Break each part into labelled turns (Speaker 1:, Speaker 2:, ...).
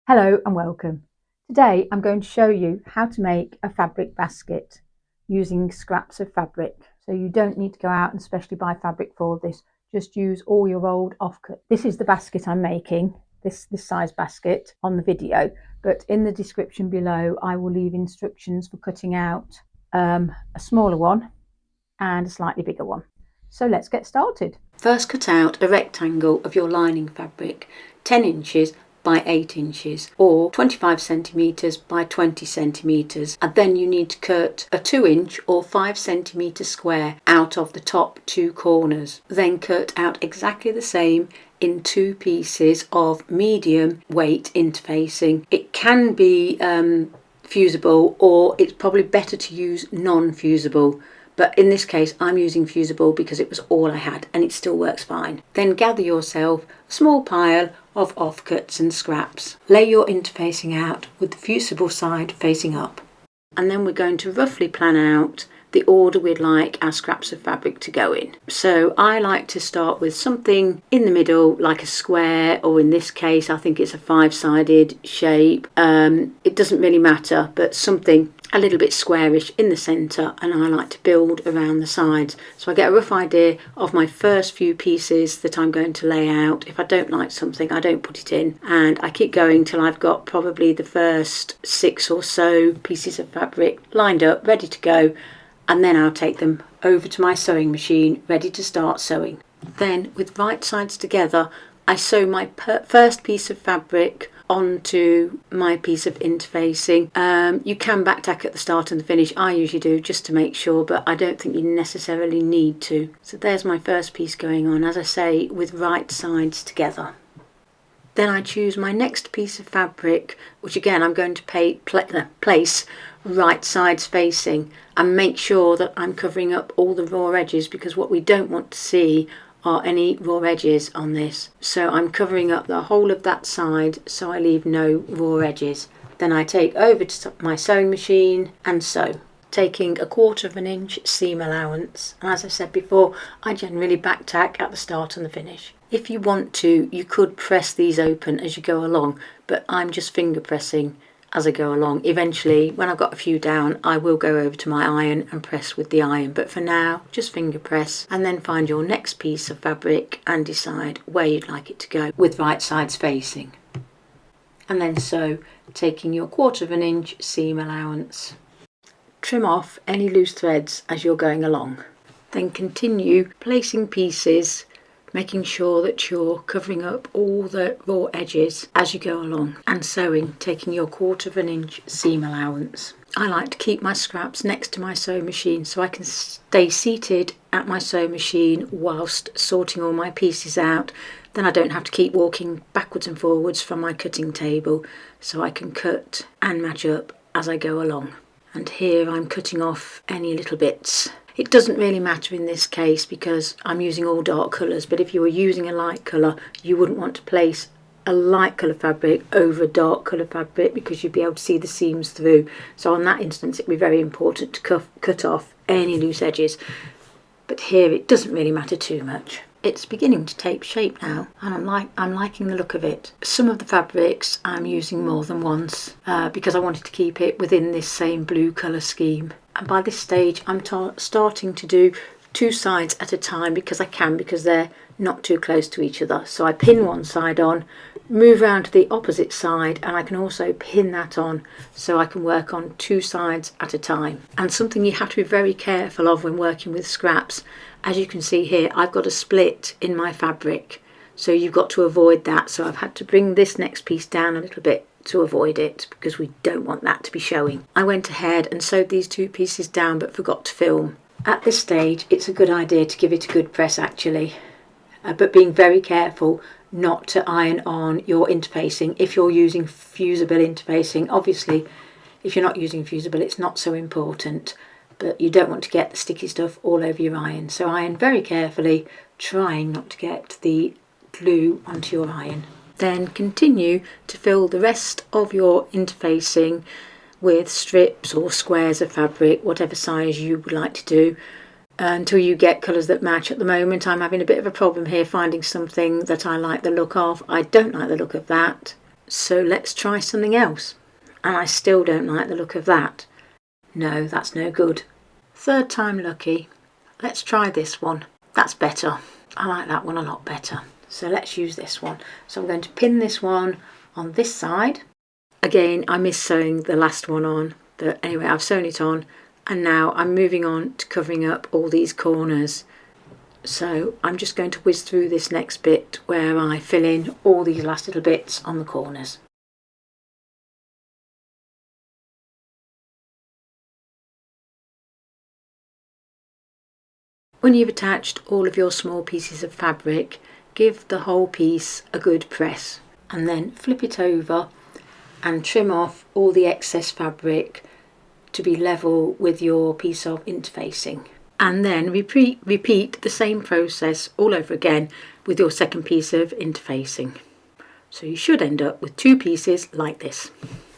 Speaker 1: Hello and welcome. Today I'm going to show you how to make a fabric basket using scraps of fabric. So you don't need to go out and specially buy fabric for this, just use all your old offcut. This is the basket I'm making, this size basket on the video, but in the description below I will leave instructions for cutting out a smaller one and a slightly bigger one. So let's get started.
Speaker 2: First, cut out a rectangle of your lining fabric, 10 inches by 8 inches or 25 centimeters by 20 centimeters, and then you need to cut a 2-inch or 5 centimeter square out of the top two corners. Then cut out exactly the same in two pieces of medium weight interfacing. It can be fusible, or it's probably better to use non-fusible. But in this case, I'm using fusible because it was all I had and it still works fine. Then gather yourself a small pile of offcuts and scraps. Lay your interfacing out with the fusible side facing up. And then we're going to roughly plan out the order we'd like our scraps of fabric to go in. So I like to start with something in the middle, like a square, or in this case I think it's a 5-sided shape. It doesn't really matter, but something a little bit squarish in the centre, and I like to build around the sides. So I get a rough idea of my first few pieces that I'm going to lay out. If I don't like something, I don't put it in, and I keep going till I've got probably the first 6 or so pieces of fabric lined up, ready to go, and then I'll take them over to my sewing machine, ready to start sewing. Then, with right sides together, I sew my first piece of fabric onto my piece of interfacing. You can back tack at the start and the finish. I usually do, just to make sure, but I don't think you necessarily need to. So there's my first piece going on, as I say, with right sides together. Then I choose my next piece of fabric, which again I'm going to place right sides facing, and make sure that I'm covering up all the raw edges, because what we don't want to see are any raw edges on this. So I'm covering up the whole of that side so I leave no raw edges. Then I take over to my sewing machine and sew, taking 1/4 inch seam allowance. And as I said before, I generally back tack at the start and the finish. If you want to, you could press these open as you go along, but I'm just finger pressing as I go along. Eventually, when I've got a few down, I will go over to my iron and press with the iron, but for now, just finger press, and then find your next piece of fabric and decide where you'd like it to go with right sides facing. And then sew, taking your 1/4 inch seam allowance. Trim off any loose threads as you're going along. Then continue placing pieces, making sure that you're covering up all the raw edges as you go along, and sewing, taking your 1/4 inch seam allowance. I like to keep my scraps next to my sewing machine so I can stay seated at my sewing machine whilst sorting all my pieces out. Then I don't have to keep walking backwards and forwards from my cutting table, so I can cut and match up as I go along. And here I'm cutting off any little bits. It doesn't really matter in this case because I'm using all dark colours, but if you were using a light colour, you wouldn't want to place a light colour fabric over a dark colour fabric because you'd be able to see the seams through. So on that instance, it'd be very important to cut off any loose edges. But here it doesn't really matter too much. It's beginning to take shape now, and I'm liking the look of it. Some of the fabrics I'm using more than once because I wanted to keep it within this same blue colour scheme. And by this stage I'm starting to do 2 sides at a time because because they're not too close to each other. So I pin one side on, move around to the opposite side, and I can also pin that on so I can work on 2 sides at a time. And something you have to be very careful of when working with scraps, as you can see here, I've got a split in my fabric, so you've got to avoid that. So I've had to bring this next piece down a little bit to avoid it because we don't want that to be showing. I went ahead and sewed these 2 pieces down but forgot to film. At this stage it's a good idea to give it a good press actually, but being very careful not to iron on your interfacing if you're using fusible interfacing. Obviously if you're not using fusible it's not so important, but you don't want to get the sticky stuff all over your iron. So iron very carefully, trying not to get the glue onto your iron. Then continue to fill the rest of your interfacing with strips or squares of fabric, whatever size you would like to do, until you get colours that match. At the moment I'm having a bit of a problem here finding something that I like the look of. I don't like the look of that. So let's try something else. And I still don't like the look of that. No, that's no good. Third time lucky. Let's try this one. That's better. I like that one a lot better. So let's use this one. So I'm going to pin this one on this side. Again, I missed sewing the last one on, but anyway, I've sewn it on, and now I'm moving on to covering up all these corners. So I'm just going to whiz through this next bit where I fill in all these last little bits on the corners. When you've attached all of your small pieces of fabric, give the whole piece a good press and then flip it over and trim off all the excess fabric to be level with your piece of interfacing. And then repeat the same process all over again with your second piece of interfacing. So you should end up with two pieces like this.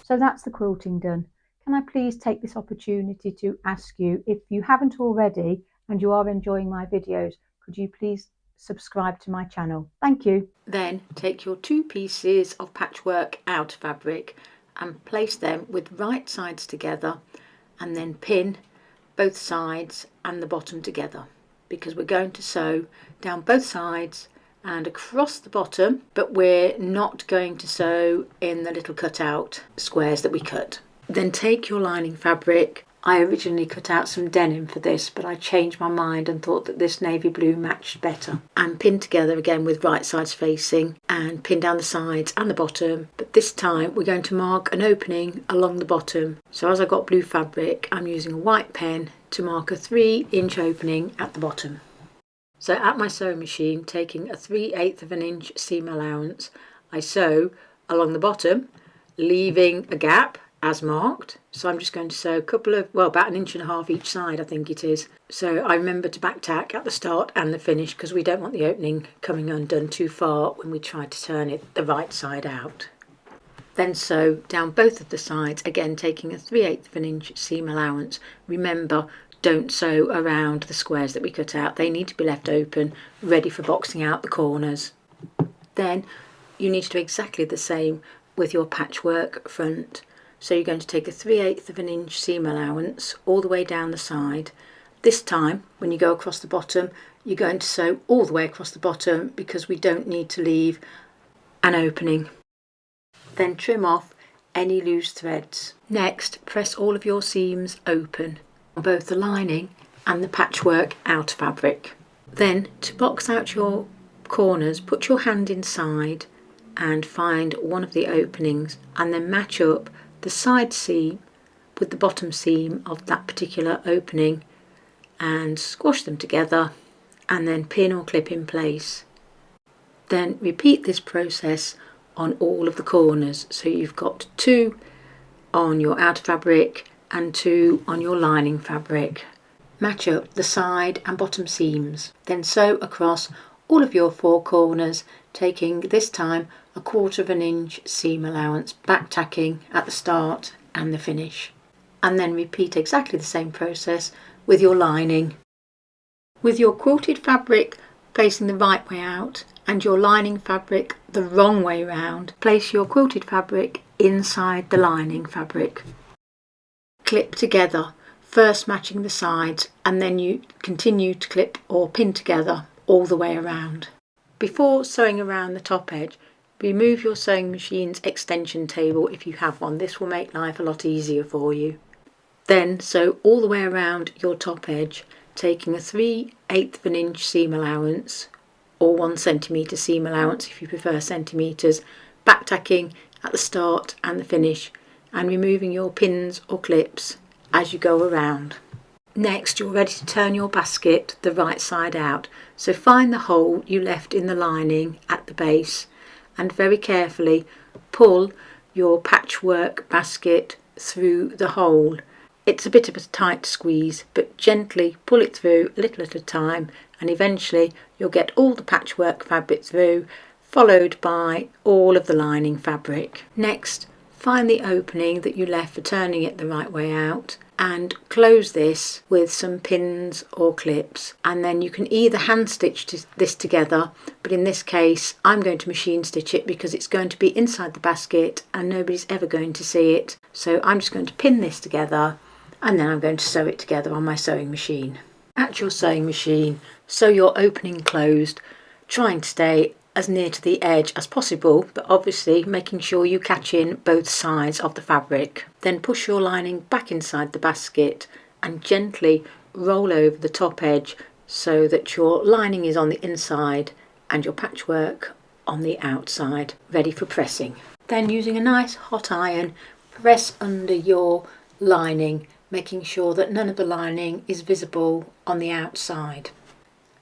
Speaker 1: So that's the quilting done. Can I please take this opportunity to ask you, if you haven't already and you are enjoying my videos, could you please subscribe to my channel? Thank you.
Speaker 2: Then take your two pieces of patchwork out fabric and place them with right sides together, and then pin both sides and the bottom together, because we're going to sew down both sides and across the bottom, but we're not going to sew in the little cutout squares that we cut. Then take your lining fabric. I originally cut out some denim for this, but I changed my mind and thought that this navy blue matched better, and pin together again with right sides facing and pin down the sides and the bottom. But this time we're going to mark an opening along the bottom. So as I got blue fabric, I'm using a white pen to mark a 3-inch opening at the bottom. So at my sewing machine, taking a 3/8 of an inch seam allowance, I sew along the bottom, leaving a gap as marked. So I'm just going to sew a couple of, well, about 1.5 inches each side, I think it is. So I remember to back tack at the start and the finish, because we don't want the opening coming undone too far when we try to turn it the right side out. Then sew down both of the sides, again taking a 3/8 of an inch seam allowance. Remember, don't sew around the squares that we cut out. They need to be left open, ready for boxing out the corners. Then you need to do exactly the same with your patchwork front. So you're going to take a 3/8 of an inch seam allowance all the way down the side. This time, when you go across the bottom, you're going to sew all the way across the bottom, because we don't need to leave an opening. Then trim off any loose threads. Next, press all of your seams open on both the lining and the patchwork outer fabric. Then, to box out your corners, put your hand inside and find one of the openings, and then match up the side seam with the bottom seam of that particular opening and squash them together, and then pin or clip in place. Then repeat this process on all of the corners. So you've got 2 on your outer fabric and 2 on your lining fabric. Match up the side and bottom seams. Then sew across all of your 4 corners, taking this time a 1/4 of an inch seam allowance, back tacking at the start and the finish. And then repeat exactly the same process with your lining. With your quilted fabric facing the right way out and your lining fabric the wrong way round, place your quilted fabric inside the lining fabric. Clip together, first matching the sides, and then you continue to clip or pin together all the way around. Before sewing around the top edge, remove your sewing machine's extension table if you have one. This will make life a lot easier for you. Then sew all the way around your top edge, taking a 3/8 of an inch seam allowance, or 1 centimetre seam allowance if you prefer centimetres, back tacking at the start and the finish, and removing your pins or clips as you go around. Next, you're ready to turn your basket the right side out. So find the hole you left in the lining at the base and very carefully pull your patchwork basket through the hole. It's a bit of a tight squeeze, but gently pull it through a little at a time, and eventually you'll get all the patchwork fabric through, followed by all of the lining fabric. Next, find the opening that you left for turning it the right way out and close this with some pins or clips, and then you can either hand stitch this together, but in this case I'm going to machine stitch it because it's going to be inside the basket and nobody's ever going to see it. So I'm just going to pin this together and then I'm going to sew it together on my sewing machine. At your sewing machine, sew your opening closed, trying to stay as near to the edge as possible, but obviously making sure you catch in both sides of the fabric. Then push your lining back inside the basket and gently roll over the top edge so that your lining is on the inside and your patchwork on the outside, ready for pressing. Then using a nice hot iron, press under your lining, making sure that none of the lining is visible on the outside.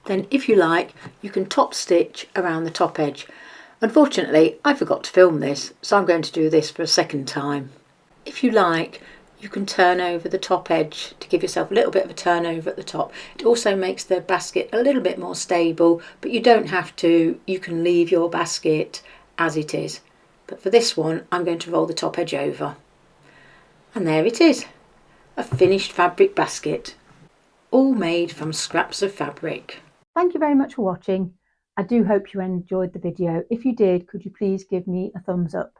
Speaker 2: Then if you like, you can top stitch around the top edge. Unfortunately, I forgot to film this, so I'm going to do this for a second time. If you like, you can turn over the top edge to give yourself a little bit of a turnover at the top. It also makes the basket a little bit more stable, but you don't have to. You can leave your basket as it is. But for this one, I'm going to roll the top edge over. And there it is, a finished fabric basket, all made from scraps of fabric.
Speaker 1: Thank you very much for watching. I do hope you enjoyed the video. If you did, could you please give me a thumbs up?